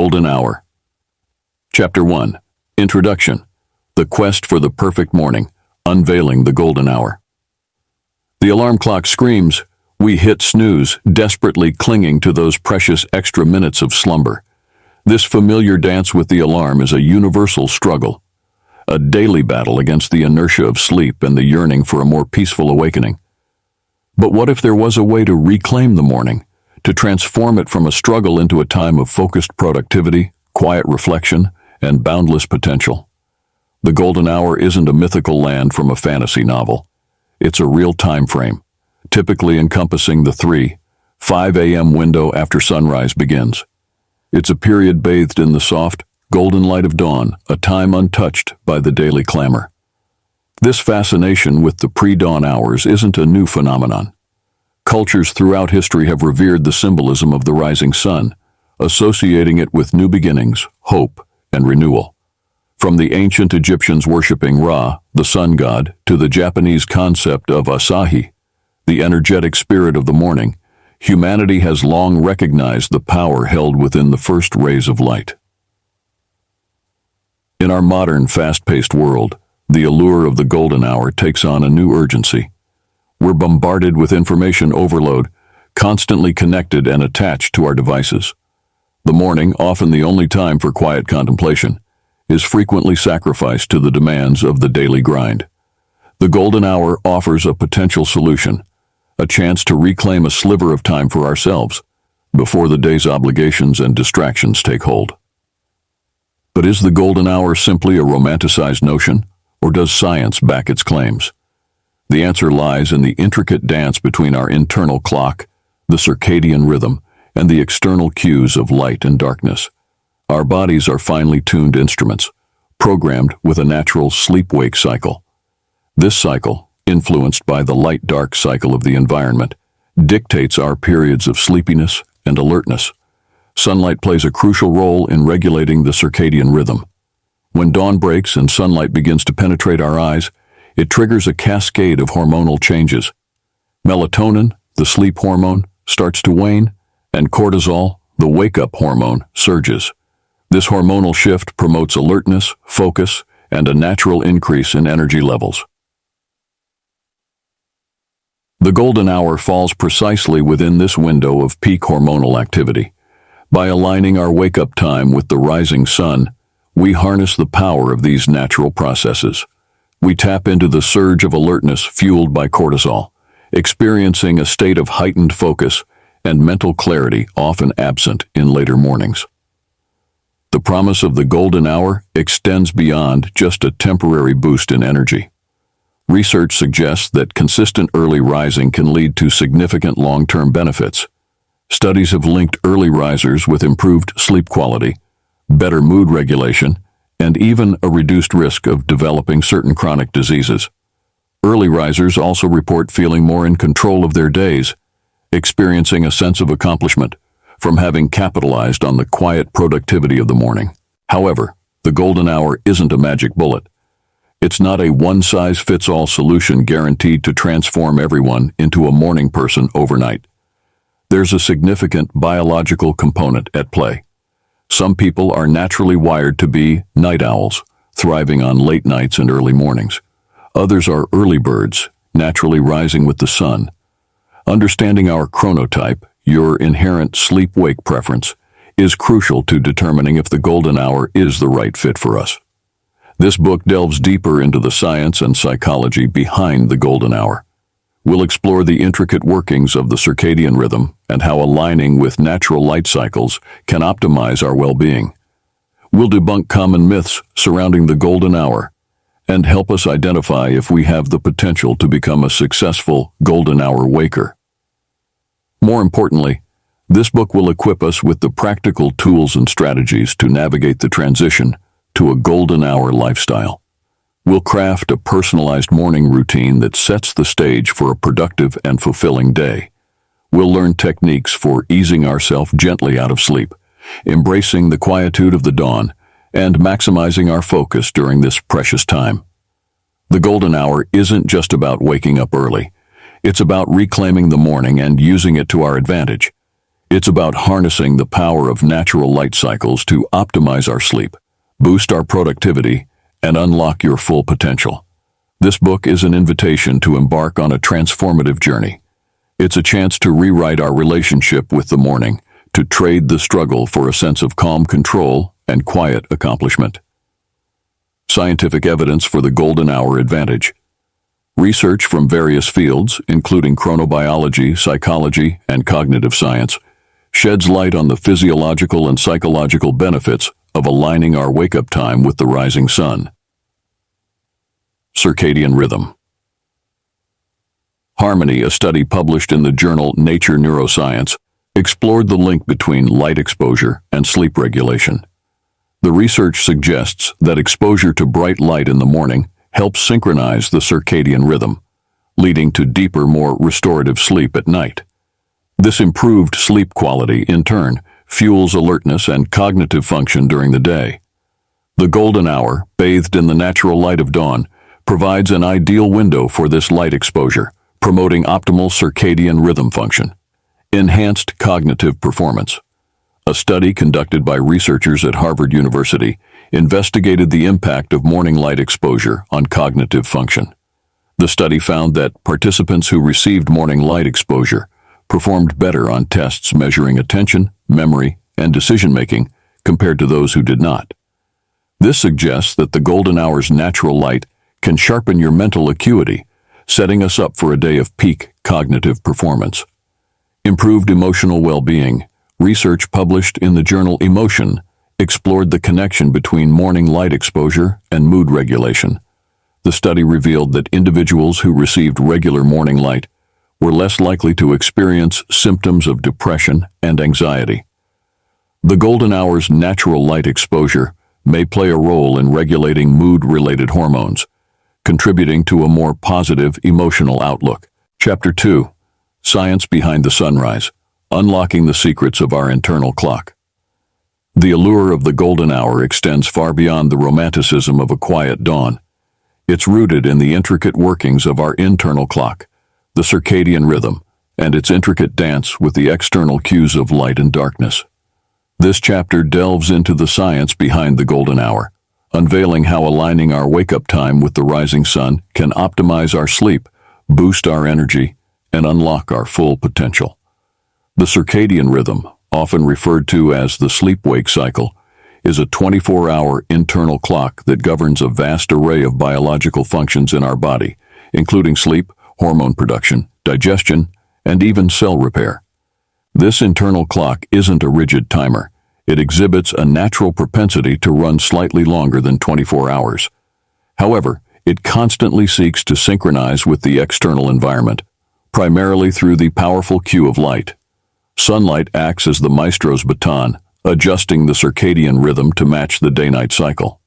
Golden Hour. Chapter 1. Introduction. The Quest for the Perfect Morning. Unveiling the Golden Hour. The alarm clock screams. We hit snooze, desperately clinging to those precious extra minutes of slumber. This familiar dance with the alarm is a universal struggle, a daily battle against the inertia of sleep and the yearning for a more peaceful awakening. But what if there was a way to reclaim the morning, to transform it from a struggle into a time of focused productivity, quiet reflection, and boundless potential? The golden hour isn't a mythical land from a fantasy novel. It's a real time frame, typically encompassing the 3-5 a.m. window after sunrise begins. It's a period bathed in the soft, golden light of dawn, a time untouched by the daily clamor. This fascination with the pre-dawn hours isn't a new phenomenon. Cultures throughout history have revered the symbolism of the rising sun, associating it with new beginnings, hope, and renewal. From the ancient Egyptians worshipping Ra, the sun god, to the Japanese concept of Asahi, the energetic spirit of the morning, humanity has long recognized the power held within the first rays of light. In our modern, fast-paced world, the allure of the golden hour takes on a new urgency. We're bombarded with information overload, constantly connected and attached to our devices. The morning, often the only time for quiet contemplation, is frequently sacrificed to the demands of the daily grind. The golden hour offers a potential solution, a chance to reclaim a sliver of time for ourselves before the day's obligations and distractions take hold. But is the golden hour simply a romanticized notion, or does science back its claims? The answer lies in the intricate dance between our internal clock, the circadian rhythm, and the external cues of light and darkness. Our bodies are finely tuned instruments, programmed with a natural sleep-wake cycle. This cycle, influenced by the light-dark cycle of the environment, dictates our periods of sleepiness and alertness. Sunlight plays a crucial role in regulating the circadian rhythm. When dawn breaks and sunlight begins to penetrate our eyes, it triggers a cascade of hormonal changes. Melatonin, the sleep hormone, starts to wane, and cortisol, the wake-up hormone, surges. This hormonal shift promotes alertness, focus, and a natural increase in energy levels. The golden hour falls precisely within this window of peak hormonal activity. By aligning our wake-up time with the rising sun, we harness the power of these natural processes. We tap into the surge of alertness fueled by cortisol, experiencing a state of heightened focus and mental clarity often absent in later mornings. The promise of the golden hour extends beyond just a temporary boost in energy. Research suggests that consistent early rising can lead to significant long-term benefits. Studies have linked early risers with improved sleep quality, better mood regulation, and even a reduced risk of developing certain chronic diseases. Early risers also report feeling more in control of their days, experiencing a sense of accomplishment from having capitalized on the quiet productivity of the morning. However, the golden hour isn't a magic bullet. It's not a one-size-fits-all solution guaranteed to transform everyone into a morning person overnight. There's a significant biological component at play. Some people are naturally wired to be night owls, thriving on late nights and early mornings. Others are early birds, naturally rising with the sun. Understanding our chronotype, your inherent sleep-wake preference, is crucial to determining if the golden hour is the right fit for us. This book delves deeper into the science and psychology behind the golden hour. We'll explore the intricate workings of the circadian rhythm and how aligning with natural light cycles can optimize our well-being. We'll debunk common myths surrounding the golden hour and help us identify if we have the potential to become a successful golden hour waker. More importantly, this book will equip us with the practical tools and strategies to navigate the transition to a golden hour lifestyle. We'll craft a personalized morning routine that sets the stage for a productive and fulfilling day. We'll learn techniques for easing ourselves gently out of sleep, embracing the quietude of the dawn, and maximizing our focus during this precious time. The golden hour isn't just about waking up early. It's about reclaiming the morning and using it to our advantage. It's about harnessing the power of natural light cycles to optimize our sleep, boost our productivity, and unlock your full potential. This book is an invitation to embark on a transformative journey. It's a chance to rewrite our relationship with the morning, to trade the struggle for a sense of calm control and quiet accomplishment. Scientific evidence for the golden hour advantage. Research from various fields, including chronobiology, psychology, and cognitive science, sheds light on the physiological and psychological benefits of aligning our wake-up time with the rising sun. Circadian rhythm. Harmony, a study published in the journal Nature Neuroscience, explored the link between light exposure and sleep regulation. The research suggests that exposure to bright light in the morning helps synchronize the circadian rhythm, leading to deeper, more restorative sleep at night. This improved sleep quality, in turn, fuels alertness and cognitive function during the day. The golden hour, bathed in the natural light of dawn, provides an ideal window for this light exposure, promoting optimal circadian rhythm function. Enhanced cognitive performance. A study conducted by researchers at Harvard University investigated the impact of morning light exposure on cognitive function. The study found that participants who received morning light exposure performed better on tests measuring attention, memory, and decision-making compared to those who did not. This suggests that the golden hour's natural light can sharpen your mental acuity, setting us up for a day of peak cognitive performance. Improved emotional well-being. Research published in the journal Emotion explored the connection between morning light exposure and mood regulation. The study revealed that individuals who received regular morning light were less likely to experience symptoms of depression and anxiety. The golden hour's natural light exposure may play a role in regulating mood-related hormones, contributing to a more positive emotional outlook. Chapter 2. Science Behind the Sunrise, Unlocking the Secrets of Our Internal Clock. The allure of the golden hour extends far beyond the romanticism of a quiet dawn. It's rooted in the intricate workings of our internal clock, the circadian rhythm, and its intricate dance with the external cues of light and darkness. This chapter delves into the science behind the golden hour, unveiling how aligning our wake-up time with the rising sun can optimize our sleep, boost our energy, and unlock our full potential. The circadian rhythm, often referred to as the sleep-wake cycle, is a 24-hour internal clock that governs a vast array of biological functions in our body, including sleep, hormone production, digestion, and even cell repair. This internal clock isn't a rigid timer. It exhibits a natural propensity to run slightly longer than 24 hours. However, it constantly seeks to synchronize with the external environment, primarily through the powerful cue of light. Sunlight acts as the maestro's baton, adjusting the circadian rhythm to match the day-night cycle.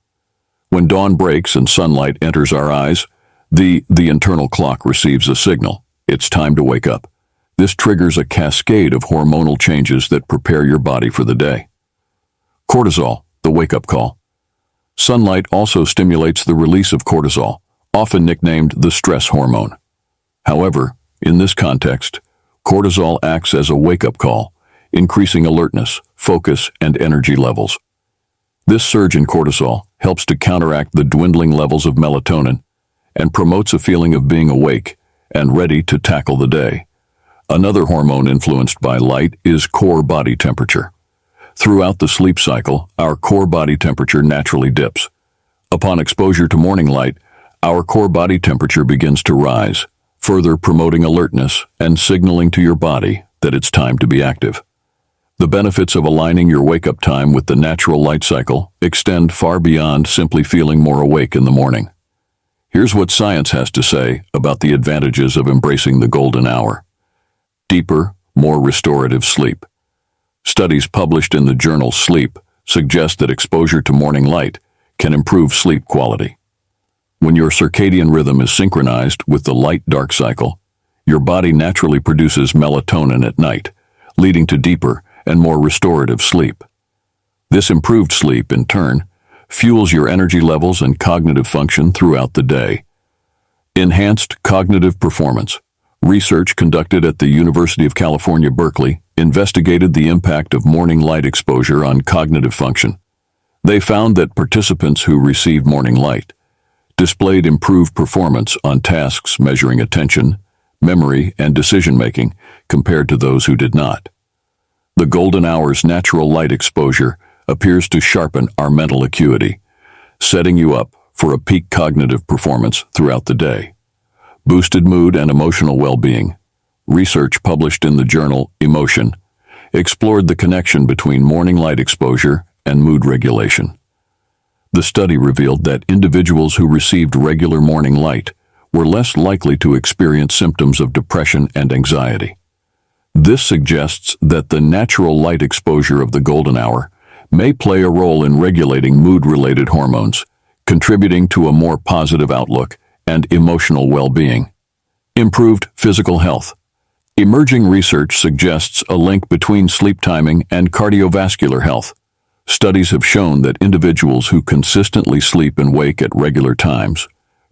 When dawn breaks and sunlight enters our eyes, the internal clock receives a signal. It's time to wake up. This triggers a cascade of hormonal changes that prepare your body for the day. Cortisol, the wake-up call. Sunlight also stimulates the release of cortisol, often nicknamed the stress hormone. However, in this context, cortisol acts as a wake-up call, increasing alertness, focus, and energy levels. This surge in cortisol helps to counteract the dwindling levels of melatonin and promotes a feeling of being awake and ready to tackle the day. Another hormone influenced by light is core body temperature. Throughout the sleep cycle, our core body temperature naturally dips. Upon exposure to morning light, our core body temperature begins to rise, further promoting alertness and signaling to your body that it's time to be active. The benefits of aligning your wake-up time with the natural light cycle extend far beyond simply feeling more awake in the morning. Here's what science has to say about the advantages of embracing the golden hour. Deeper, more restorative sleep. Studies published in the journal Sleep suggest that exposure to morning light can improve sleep quality. When your circadian rhythm is synchronized with the light-dark cycle, your body naturally produces melatonin at night, leading to deeper and more restorative sleep. This improved sleep, in turn, fuels your energy levels and cognitive function throughout the day. Enhanced cognitive performance. Research conducted at the University of California, Berkeley, investigated the impact of morning light exposure on cognitive function. They found that participants who received morning light displayed improved performance on tasks measuring attention, memory, and decision-making compared to those who did not. The golden hour's natural light exposure appears to sharpen our mental acuity, setting you up for a peak cognitive performance throughout the day. Boosted mood and emotional well-being. Research published in the journal Emotion explored the connection between morning light exposure and mood regulation. The study revealed that individuals who received regular morning light were less likely to experience symptoms of depression and anxiety. This suggests that the natural light exposure of the golden hour may play a role in regulating mood-related hormones, contributing to a more positive outlook and emotional well-being. Improved physical health. Emerging research suggests a link between sleep timing and cardiovascular health. Studies have shown that individuals who consistently sleep and wake at regular times,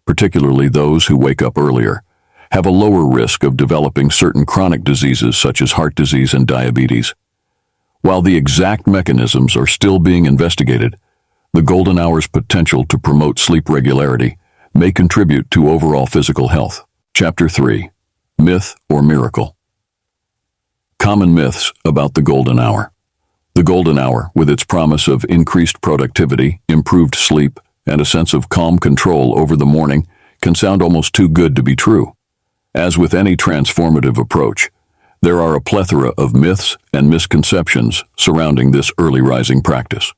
particularly those who wake up earlier, have a lower risk of developing certain chronic diseases such as heart disease and diabetes. While the exact mechanisms are still being investigated, the golden hour's potential to promote sleep regularity may contribute to overall physical health. Chapter 3. Myth or Miracle. Common myths about the golden hour. The golden hour, with its promise of increased productivity, improved sleep, and a sense of calm control over the morning, can sound almost too good to be true. As with any transformative approach, there are a plethora of myths and misconceptions surrounding this early rising practice.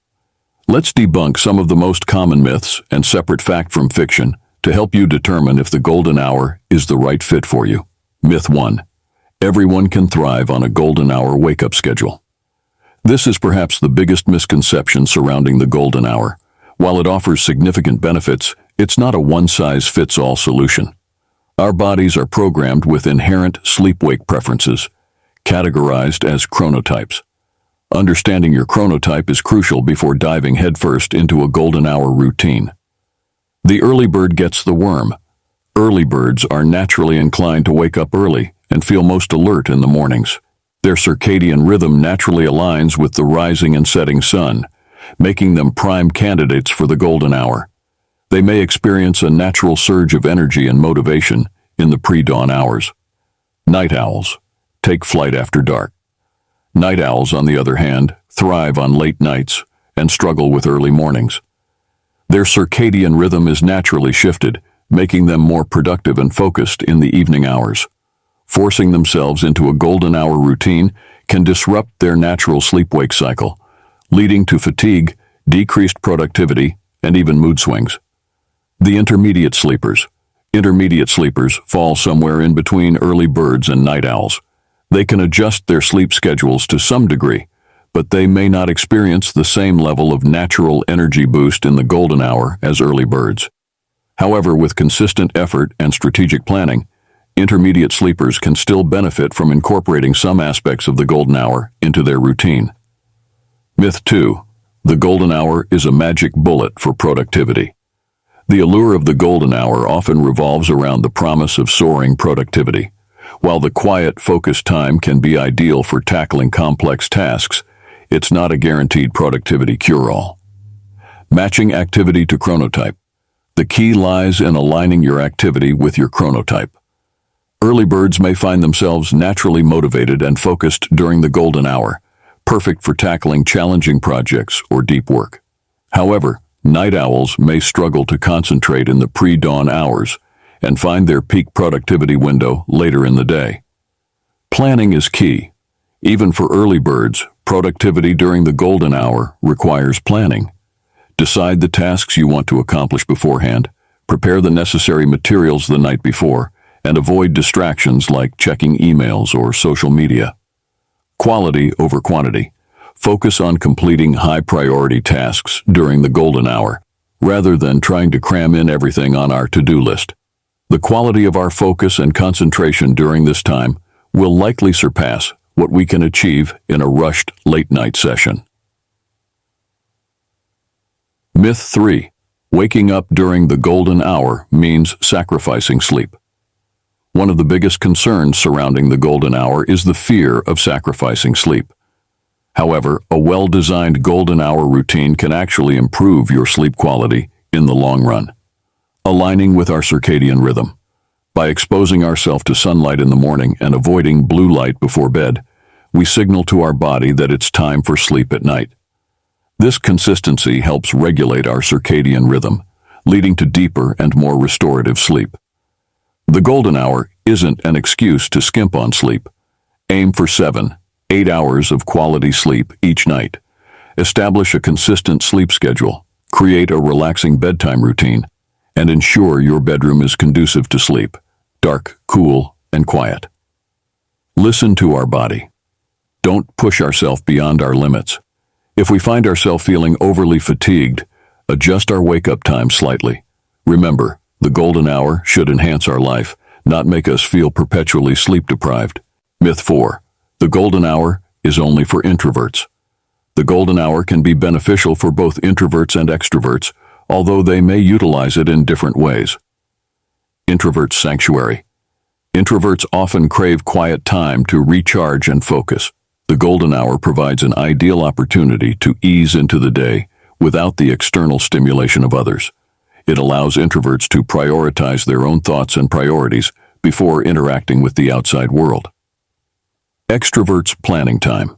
Let's debunk some of the most common myths and separate fact from fiction to help you determine if the golden hour is the right fit for you. Myth 1. Everyone can thrive on a golden hour wake-up schedule. This is perhaps the biggest misconception surrounding the golden hour. While it offers significant benefits, it's not a one-size-fits-all solution. Our bodies are programmed with inherent sleep-wake preferences, categorized as chronotypes. Understanding your chronotype is crucial before diving headfirst into a golden hour routine. The early bird gets the worm. Early birds are naturally inclined to wake up early and feel most alert in the mornings. Their circadian rhythm naturally aligns with the rising and setting sun, making them prime candidates for the golden hour. They may experience a natural surge of energy and motivation in the pre-dawn hours. Night owls take flight after dark. Night owls, on the other hand, thrive on late nights and struggle with early mornings. Their circadian rhythm is naturally shifted, making them more productive and focused in the evening hours. Forcing themselves into a golden hour routine can disrupt their natural sleep-wake cycle, leading to fatigue, decreased productivity, and even mood swings. The intermediate sleepers. Intermediate sleepers fall somewhere in between early birds and night owls. They can adjust their sleep schedules to some degree, but they may not experience the same level of natural energy boost in the golden hour as early birds. However, with consistent effort and strategic planning, intermediate sleepers can still benefit from incorporating some aspects of the golden hour into their routine. Myth 2. The golden hour is a magic bullet for productivity. The allure of the golden hour often revolves around the promise of soaring productivity. While the quiet, focused time can be ideal for tackling complex tasks, it's not a guaranteed productivity cure-all. Matching activity to chronotype. The key lies in aligning your activity with your chronotype. Early birds may find themselves naturally motivated and focused during the golden hour, perfect for tackling challenging projects or deep work. However, night owls may struggle to concentrate in the pre-dawn hours and find their peak productivity window later in the day. Planning is key. Even for early birds, productivity during the golden hour requires planning. Decide the tasks you want to accomplish beforehand, prepare the necessary materials the night before, and avoid distractions like checking emails or social media. Quality over quantity. Focus on completing high-priority tasks during the golden hour, rather than trying to cram in everything on our to-do list. The quality of our focus and concentration during this time will likely surpass what we can achieve in a rushed late-night session. Myth 3. Waking up during the golden hour means sacrificing sleep. One of the biggest concerns surrounding the golden hour is the fear of sacrificing sleep. However, a well-designed golden hour routine can actually improve your sleep quality in the long run. Aligning with our circadian rhythm. By exposing ourselves to sunlight in the morning and avoiding blue light before bed, we signal to our body that it's time for sleep at night. This consistency helps regulate our circadian rhythm, leading to deeper and more restorative sleep. The golden hour isn't an excuse to skimp on sleep. Aim for 7-8 hours of quality sleep each night. Establish a consistent sleep schedule, create a relaxing bedtime routine, and ensure your bedroom is conducive to sleep, dark, cool, and quiet. Listen to our body. Don't push ourselves beyond our limits. If we find ourselves feeling overly fatigued, adjust our wake-up time slightly. Remember, the golden hour should enhance our life, not make us feel perpetually sleep-deprived. Myth 4. The golden hour is only for introverts. The golden hour can be beneficial for both introverts and extroverts, although they may utilize it in different ways. Introverts' sanctuary. Introverts often crave quiet time to recharge and focus. The golden hour provides an ideal opportunity to ease into the day without the external stimulation of others. It allows introverts to prioritize their own thoughts and priorities before interacting with the outside world. Extroverts' planning time.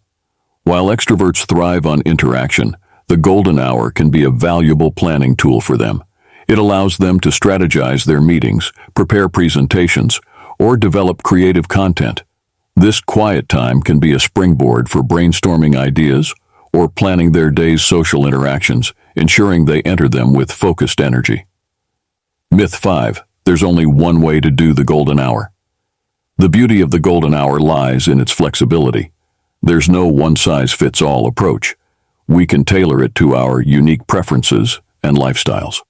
While extroverts thrive on interaction, the golden hour can be a valuable planning tool for them. It allows them to strategize their meetings, prepare presentations, or develop creative content. This quiet time can be a springboard for brainstorming ideas or planning their day's social interactions, ensuring they enter them with focused energy. Myth 5. There's only one way to do the golden hour. The beauty of the golden hour lies in its flexibility. There's no one-size-fits-all approach. We can tailor it to our unique preferences and lifestyles.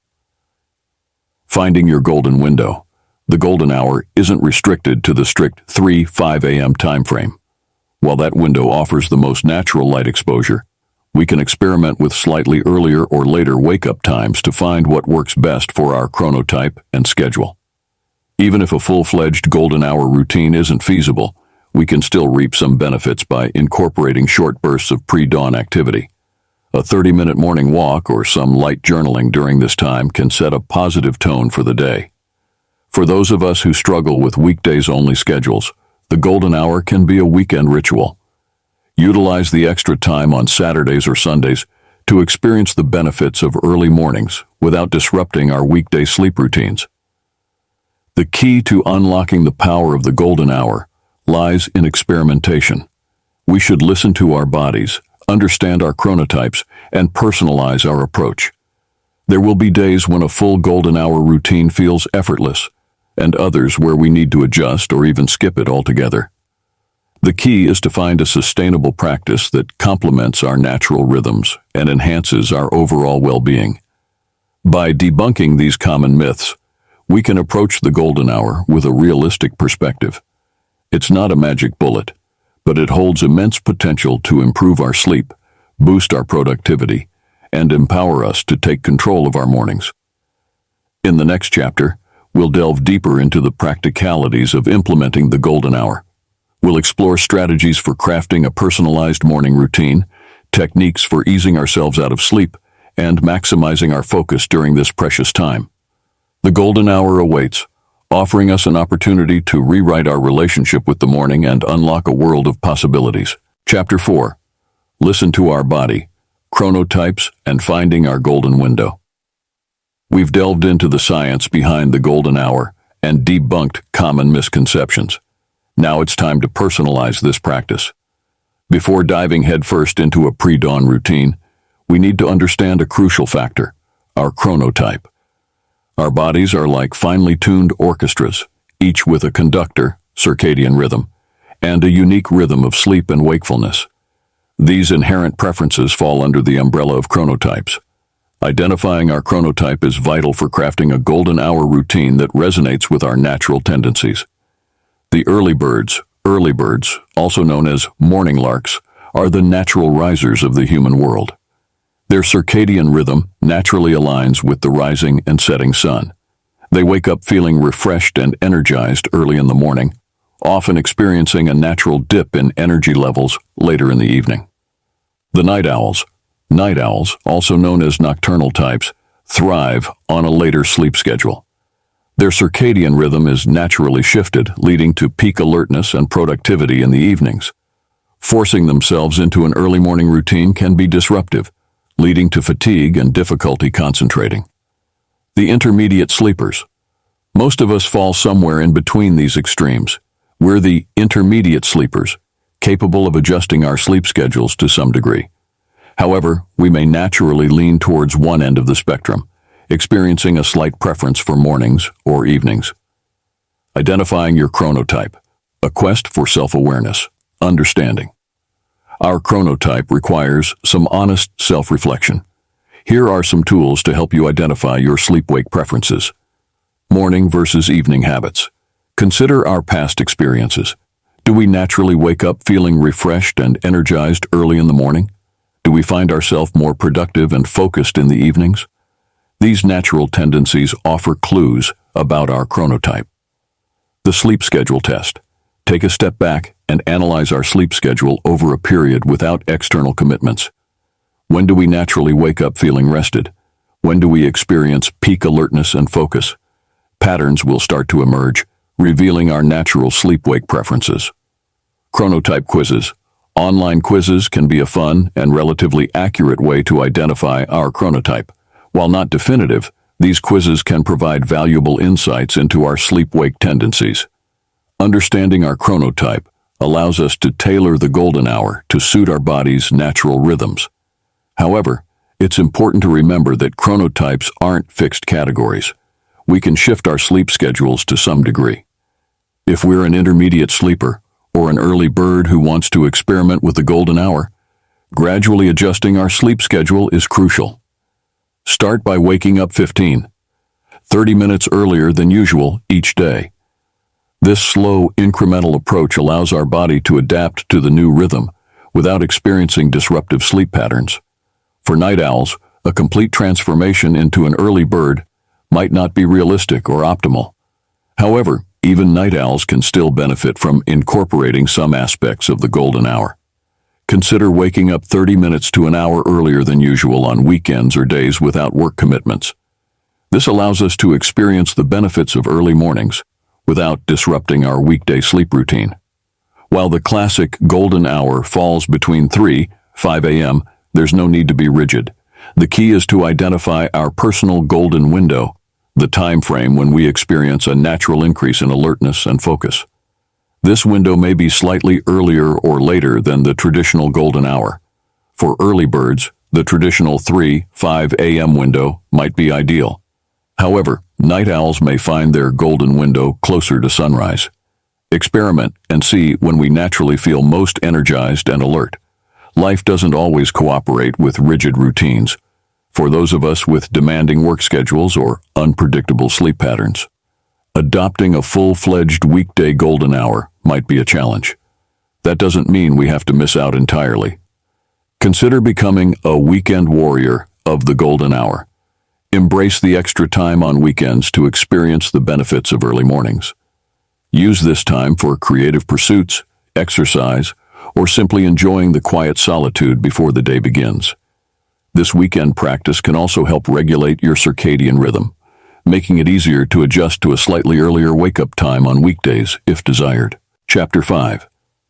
Finding your golden window. The golden hour isn't restricted to the strict 3-5 a.m. time frame. While that window offers the most natural light exposure, we can experiment with slightly earlier or later wake-up times to find what works best for our chronotype and schedule. Even if a full-fledged golden hour routine isn't feasible, we can still reap some benefits by incorporating short bursts of pre-dawn activity. A 30-minute morning walk or some light journaling during this time can set a positive tone for the day. For those of us who struggle with weekdays-only schedules, the golden hour can be a weekend ritual. Utilize the extra time on Saturdays or Sundays to experience the benefits of early mornings without disrupting our weekday sleep routines. The key to unlocking the power of the golden hour lies in experimentation. We should listen to our bodies, understand our chronotypes, and personalize our approach. There will be days when a full golden hour routine feels effortless, and others where we need to adjust or even skip it altogether. The key is to find a sustainable practice that complements our natural rhythms and enhances our overall well-being. By debunking these common myths, we can approach the golden hour with a realistic perspective. It's not a magic bullet, but it holds immense potential to improve our sleep, boost our productivity, and empower us to take control of our mornings. In the next chapter, we'll delve deeper into the practicalities of implementing the golden hour. We'll explore strategies for crafting a personalized morning routine, techniques for easing ourselves out of sleep, and maximizing our focus during this precious time. The golden hour awaits, offering us an opportunity to rewrite our relationship with the morning and unlock a world of possibilities. Chapter 4. Listen to our body, chronotypes, and finding our golden window. We've delved into the science behind the golden hour and debunked common misconceptions. Now it's time to personalize this practice. Before diving headfirst into a pre-dawn routine, we need to understand a crucial factor, our chronotype. Our bodies are like finely tuned orchestras, each with a conductor, circadian rhythm, and a unique rhythm of sleep and wakefulness. These inherent preferences fall under the umbrella of chronotypes. Identifying our chronotype is vital for crafting a golden hour routine that resonates with our natural tendencies. The early birds, also known as morning larks, are the natural risers of the human world. Their circadian rhythm naturally aligns with the rising and setting sun. They wake up feeling refreshed and energized early in the morning, often experiencing a natural dip in energy levels later in the evening. The night owls. Night owls, also known as nocturnal types, thrive on a later sleep schedule. Their circadian rhythm is naturally shifted, leading to peak alertness and productivity in the evenings. Forcing themselves into an early morning routine can be disruptive, leading to fatigue and difficulty concentrating. The intermediate sleepers. Most of us fall somewhere in between these extremes. We're the intermediate sleepers, capable of adjusting our sleep schedules to some degree. However, we may naturally lean towards one end of the spectrum, experiencing a slight preference for mornings or evenings. Identifying your chronotype, a quest for self-awareness, understanding. Our chronotype requires some honest self-reflection. Here are some tools to help you identify your sleep-wake preferences. Morning versus evening habits. Consider our past experiences. Do we naturally wake up feeling refreshed and energized early in the morning? Do we find ourselves more productive and focused in the evenings? These natural tendencies offer clues about our chronotype. The sleep schedule test. Take a step back and analyze our sleep schedule over a period without external commitments. When do we naturally wake up feeling rested? When do we experience peak alertness and focus? Patterns will start to emerge, revealing our natural sleep-wake preferences. Chronotype quizzes. Online quizzes can be a fun and relatively accurate way to identify our chronotype. While not definitive, these quizzes can provide valuable insights into our sleep-wake tendencies. Understanding our chronotype allows us to tailor the golden hour to suit our body's natural rhythms. However, it's important to remember that chronotypes aren't fixed categories. We can shift our sleep schedules to some degree. If we're an intermediate sleeper or an early bird who wants to experiment with the golden hour, gradually adjusting our sleep schedule is crucial. Start by waking up 15, 30 minutes earlier than usual each day. This slow, incremental approach allows our body to adapt to the new rhythm without experiencing disruptive sleep patterns. For night owls, a complete transformation into an early bird might not be realistic or optimal. However, even night owls can still benefit from incorporating some aspects of the golden hour. Consider waking up 30 minutes to an hour earlier than usual on weekends or days without work commitments. This allows us to experience the benefits of early mornings without disrupting our weekday sleep routine. While the classic golden hour falls between 3-5 a.m., there's no need to be rigid. The key is to identify our personal golden window, the time frame when we experience a natural increase in alertness and focus. This window may be slightly earlier or later than the traditional golden hour. For early birds, the traditional 3-5 a.m. window might be ideal. However, night owls may find their golden window closer to sunrise. Experiment and see when we naturally feel most energized and alert. Life doesn't always cooperate with rigid routines. For those of us with demanding work schedules or unpredictable sleep patterns, adopting a full-fledged weekday golden hour might be a challenge. That doesn't mean we have to miss out entirely. Consider becoming a weekend warrior of the golden hour. Embrace the extra time on weekends to experience the benefits of early mornings. Use this time for creative pursuits, exercise, or simply enjoying the quiet solitude before the day begins. This weekend practice can also help regulate your circadian rhythm, making it easier to adjust to a slightly earlier wake-up time on weekdays if desired. Chapter 5.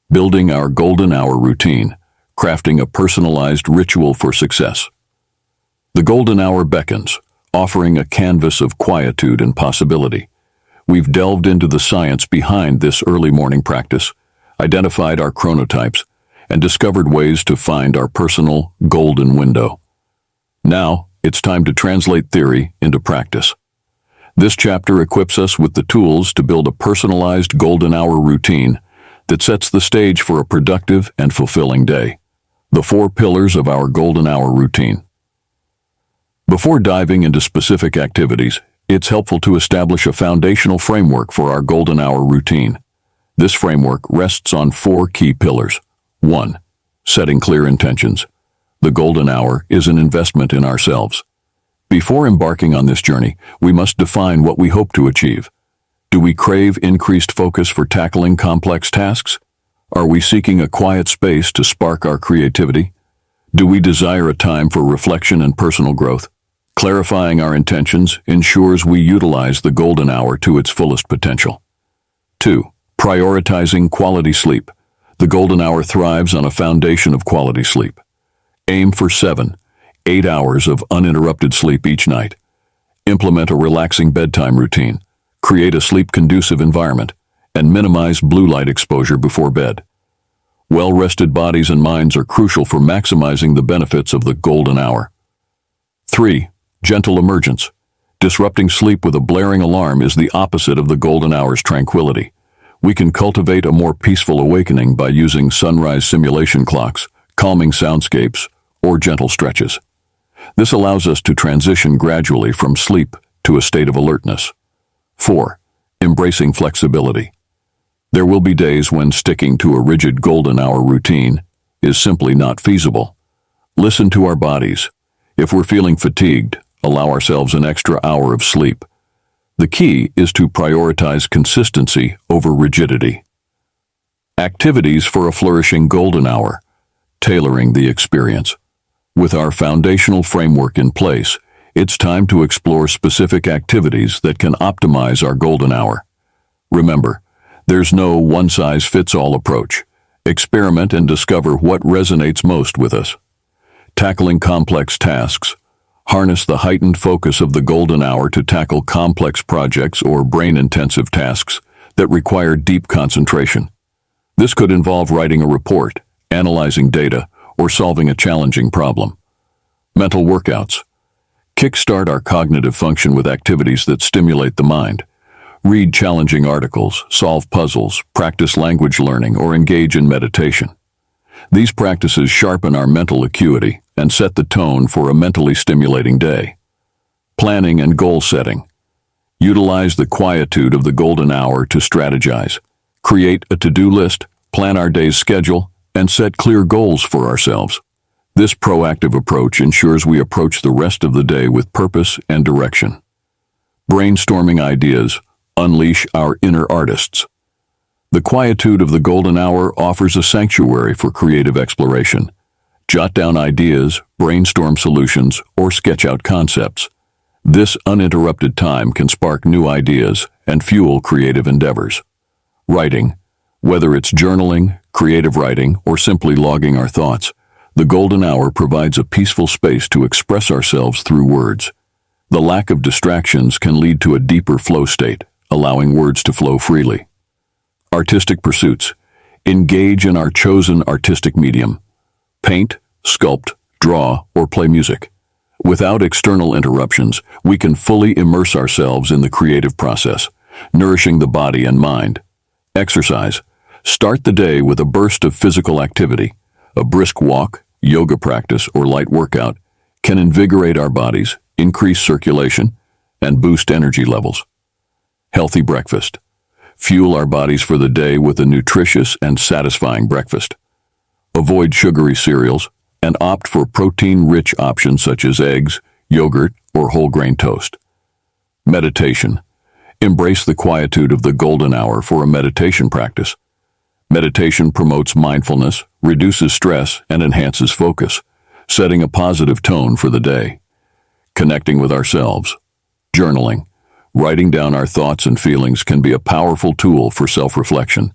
Building our golden hour routine, crafting a personalized ritual for success. The golden hour beckons, offering a canvas of quietude and possibility. We've delved into the science behind this early morning practice, identified our chronotypes, and discovered ways to find our personal golden window. Now, it's time to translate theory into practice. This chapter equips us with the tools to build a personalized golden hour routine that sets the stage for a productive and fulfilling day. The 4 pillars of our golden hour routine. Before diving into specific activities, it's helpful to establish a foundational framework for our golden hour routine. This framework rests on 4 key pillars. 1. Setting clear intentions. The golden hour is an investment in ourselves. Before embarking on this journey, we must define what we hope to achieve. Do we crave increased focus for tackling complex tasks? Are we seeking a quiet space to spark our creativity? Do we desire a time for reflection and personal growth? Clarifying our intentions ensures we utilize the golden hour to its fullest potential. 2. Prioritizing quality sleep. The golden hour thrives on a foundation of quality sleep. Aim for 7-8 hours of uninterrupted sleep each night. Implement a relaxing bedtime routine. Create a sleep-conducive environment, and minimize blue light exposure before bed. Well-rested bodies and minds are crucial for maximizing the benefits of the golden hour. 3. Gentle emergence. Disrupting sleep with a blaring alarm is the opposite of the golden hour's tranquility. We can cultivate a more peaceful awakening by using sunrise simulation clocks, calming soundscapes, or gentle stretches. This allows us to transition gradually from sleep to a state of alertness. 4. Embracing flexibility. There will be days when sticking to a rigid golden hour routine is simply not feasible. Listen to our bodies. If we're feeling fatigued, allow ourselves an extra hour of sleep. The key is to prioritize consistency over rigidity. Activities for a flourishing golden hour. Tailoring the experience. With our foundational framework in place, it's time to explore specific activities that can optimize our golden hour. Remember, there's no one-size-fits-all approach. Experiment and discover what resonates most with us. Tackling complex tasks. Harness the heightened focus of the golden hour to tackle complex projects or brain-intensive tasks that require deep concentration. This could involve writing a report, analyzing data, or solving a challenging problem. Mental workouts. Kickstart our cognitive function with activities that stimulate the mind. Read challenging articles, solve puzzles, practice language learning, or engage in meditation. These practices sharpen our mental acuity and set the tone for a mentally stimulating day. Planning and goal setting. Utilize the quietude of the golden hour to strategize. Create a to-do list, plan our day's schedule, and set clear goals for ourselves. This proactive approach ensures we approach the rest of the day with purpose and direction. Brainstorming ideas. Unleash our inner artists. The quietude of the golden hour offers a sanctuary for creative exploration. Jot down ideas, brainstorm solutions, or sketch out concepts. This uninterrupted time can spark new ideas and fuel creative endeavors. Writing. Whether it's journaling, creative writing, or simply logging our thoughts, the golden hour provides a peaceful space to express ourselves through words. The lack of distractions can lead to a deeper flow state, allowing words to flow freely. Artistic pursuits. Engage in our chosen artistic medium. Paint, sculpt, draw, or play music. Without external interruptions, we can fully immerse ourselves in the creative process, nourishing the body and mind. Exercise. Start the day with a burst of physical activity. A brisk walk, yoga practice, or light workout can invigorate our bodies, increase circulation, and boost energy levels. Healthy breakfast. Fuel our bodies for the day with a nutritious and satisfying breakfast. Avoid sugary cereals and opt for protein-rich options such as eggs, yogurt, or whole grain toast. Meditation. Embrace the quietude of the golden hour for a meditation practice. Meditation promotes mindfulness, reduces stress, and enhances focus, setting a positive tone for the day. Connecting with ourselves. Journaling. Writing down our thoughts and feelings can be a powerful tool for self-reflection.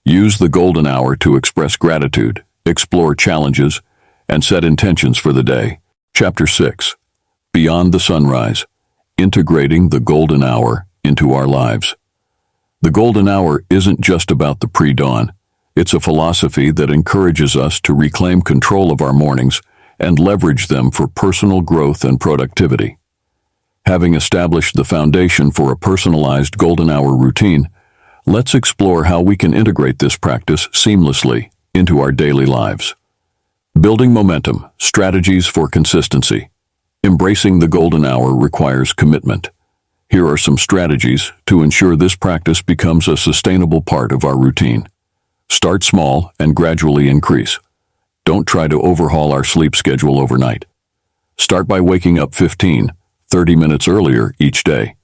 Use the golden hour to express gratitude, explore challenges, and set intentions for the day. Chapter 6. Beyond the Sunrise. Integrating the golden hour into our lives. The golden hour isn't just about the pre-dawn. It's a philosophy that encourages us to reclaim control of our mornings and leverage them for personal growth and productivity. Having established the foundation for a personalized golden hour routine, let's explore how we can integrate this practice seamlessly into our daily lives. Building momentum, strategies for consistency. Embracing the golden hour requires commitment. Here are some strategies to ensure this practice becomes a sustainable part of our routine. Start small and gradually increase. Don't try to overhaul our sleep schedule overnight. Start by waking up 15 30 minutes earlier each day.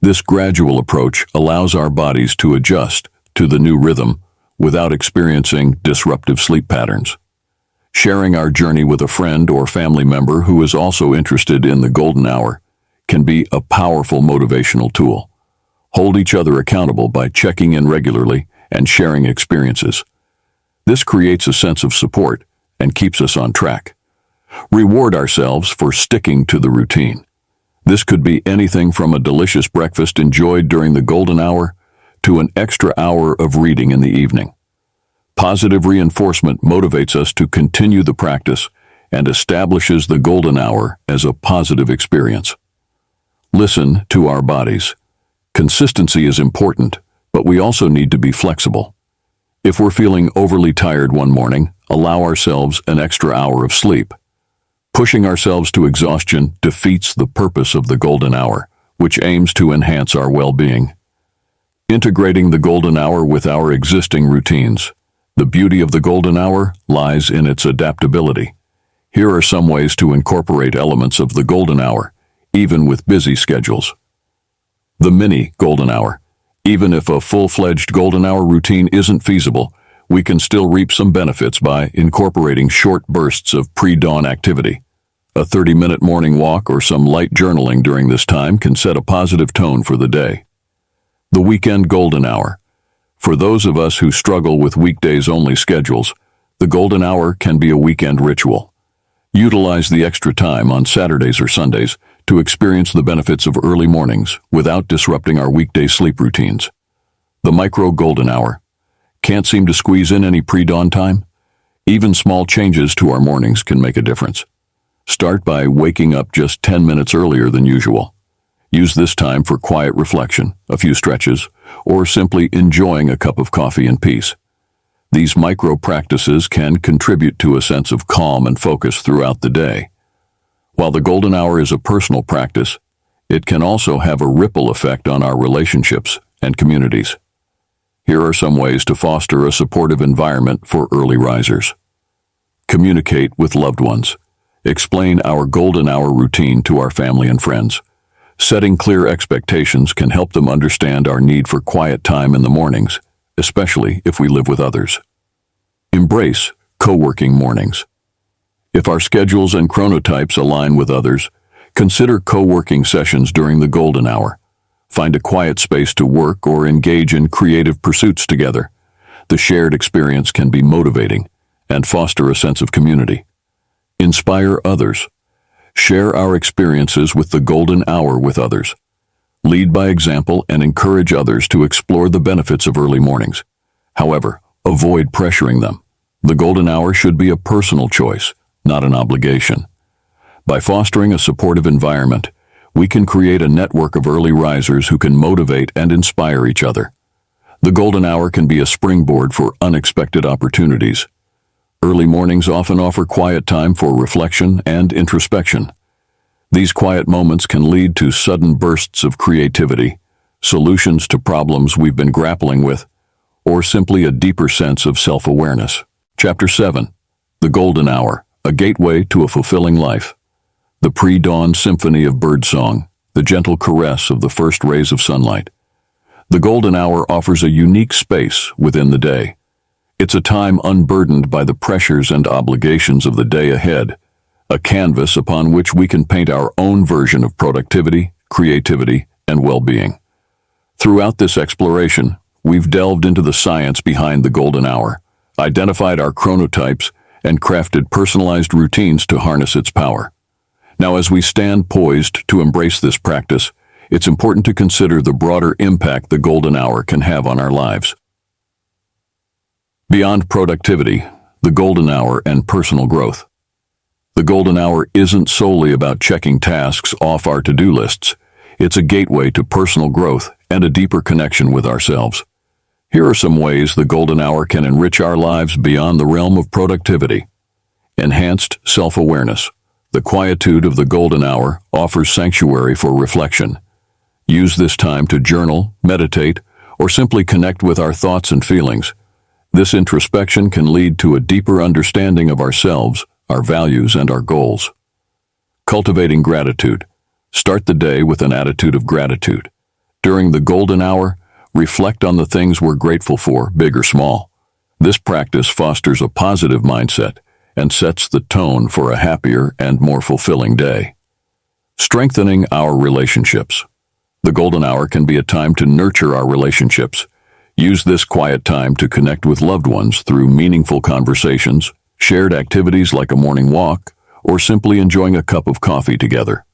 This gradual approach allows our bodies to adjust to the new rhythm without experiencing disruptive sleep patterns. Sharing our journey with a friend or family member who is also interested in the golden hour can be a powerful motivational tool. Hold each other accountable by checking in regularly and sharing experiences. This creates a sense of support and keeps us on track. Reward ourselves for sticking to the routine. This could be anything from a delicious breakfast enjoyed during the golden hour to an extra hour of reading in the evening. Positive reinforcement motivates us to continue the practice and establishes the golden hour as a positive experience. Listen to our bodies. Consistency is important, but we also need to be flexible. If we're feeling overly tired one morning, allow ourselves an extra hour of sleep. Pushing ourselves to exhaustion defeats the purpose of the golden hour, which aims to enhance our well-being. Integrating the golden hour with our existing routines. The beauty of the golden hour lies in its adaptability. Here are some ways to incorporate elements of the golden hour, even with busy schedules. The mini golden hour. Even if a full-fledged golden hour routine isn't feasible, we can still reap some benefits by incorporating short bursts of pre-dawn activity. A 30-minute morning walk or some light journaling during this time can set a positive tone for the day. The weekend golden hour. For those of us who struggle with weekdays-only schedules, the golden hour can be a weekend ritual. Utilize the extra time on Saturdays or Sundays to experience the benefits of early mornings without disrupting our weekday sleep routines. The micro golden hour. Can't seem to squeeze in any pre-dawn time? Even small changes to our mornings can make a difference. Start by waking up just 10 minutes earlier than usual. Use this time for quiet reflection, a few stretches, or simply enjoying a cup of coffee in peace. These micro practices can contribute to a sense of calm and focus throughout the day. While the golden hour is a personal practice, it can also have a ripple effect on our relationships and communities. Here are some ways to foster a supportive environment for early risers. Communicate with loved ones. Explain our golden hour routine to our family and friends. Setting clear expectations can help them understand our need for quiet time in the mornings, especially if we live with others. Embrace co-working mornings. If our schedules and chronotypes align with others, consider co-working sessions during the golden hour. Find a quiet space to work or engage in creative pursuits together. The shared experience can be motivating and foster a sense of community. Inspire others. Share our experiences with the golden hour with others. Lead by example and encourage others to explore the benefits of early mornings. However, avoid pressuring them. The golden hour should be a personal choice, not an obligation. By fostering a supportive environment, we can create a network of early risers who can motivate and inspire each other. The golden hour can be a springboard for unexpected opportunities. Early mornings often offer quiet time for reflection and introspection. These quiet moments can lead to sudden bursts of creativity, solutions to problems we've been grappling with, or simply a deeper sense of self-awareness. Chapter 7. The Golden Hour, a Gateway to a Fulfilling Life. The pre-dawn symphony of birdsong, the gentle caress of the first rays of sunlight. The golden hour offers a unique space within the day. It's a time unburdened by the pressures and obligations of the day ahead, a canvas upon which we can paint our own version of productivity, creativity, and well-being. Throughout this exploration, we've delved into the science behind the golden hour, identified our chronotypes, and crafted personalized routines to harness its power. Now, as we stand poised to embrace this practice, it's important to consider the broader impact the golden hour can have on our lives. Beyond productivity, the golden hour and personal growth. The golden hour isn't solely about checking tasks off our to-do lists. It's a gateway to personal growth and a deeper connection with ourselves. Here are some ways the golden hour can enrich our lives beyond the realm of productivity. Enhanced self-awareness. The quietude of the golden hour offers sanctuary for reflection. Use this time to journal, meditate, or simply connect with our thoughts and feelings. This introspection can lead to a deeper understanding of ourselves, our values, and our goals. Cultivating gratitude. Start the day with an attitude of gratitude. During the golden hour, reflect on the things we're grateful for, big or small. This practice fosters a positive mindset and sets the tone for a happier and more fulfilling day. Strengthening our relationships. The golden hour can be a time to nurture our relationships. Use this quiet time to connect with loved ones through meaningful conversations, shared activities like a morning walk, or simply enjoying a cup of coffee together.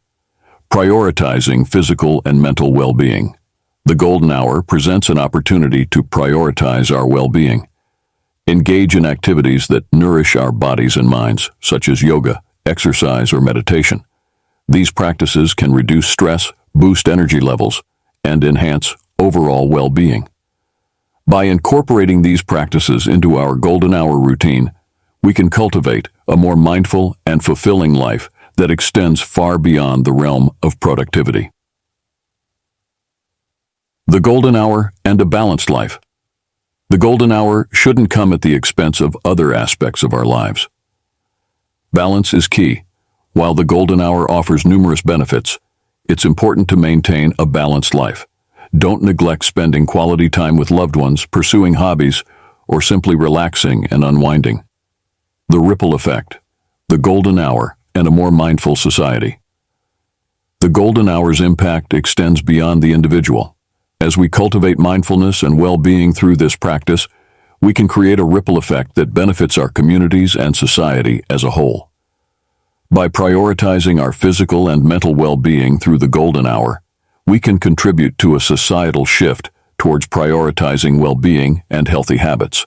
Prioritizing physical and mental well-being. The golden hour presents an opportunity to prioritize our well-being. Engage in activities that nourish our bodies and minds, such as yoga, exercise, or meditation. These practices can reduce stress, boost energy levels, and enhance overall well-being. By incorporating these practices into our golden hour routine, we can cultivate a more mindful and fulfilling life that extends far beyond the realm of productivity. The golden hour and a balanced life. The golden hour shouldn't come at the expense of other aspects of our lives. Balance is key. While the golden hour offers numerous benefits, it's important to maintain a balanced life. Don't neglect spending quality time with loved ones, pursuing hobbies, or simply relaxing and unwinding. The ripple effect, the golden hour, and a more mindful society. The golden hour's impact extends beyond the individual. As we cultivate mindfulness and well-being through this practice, we can create a ripple effect that benefits our communities and society as a whole. By prioritizing our physical and mental well-being through the golden hour, we can contribute to a societal shift towards prioritizing well-being and healthy habits.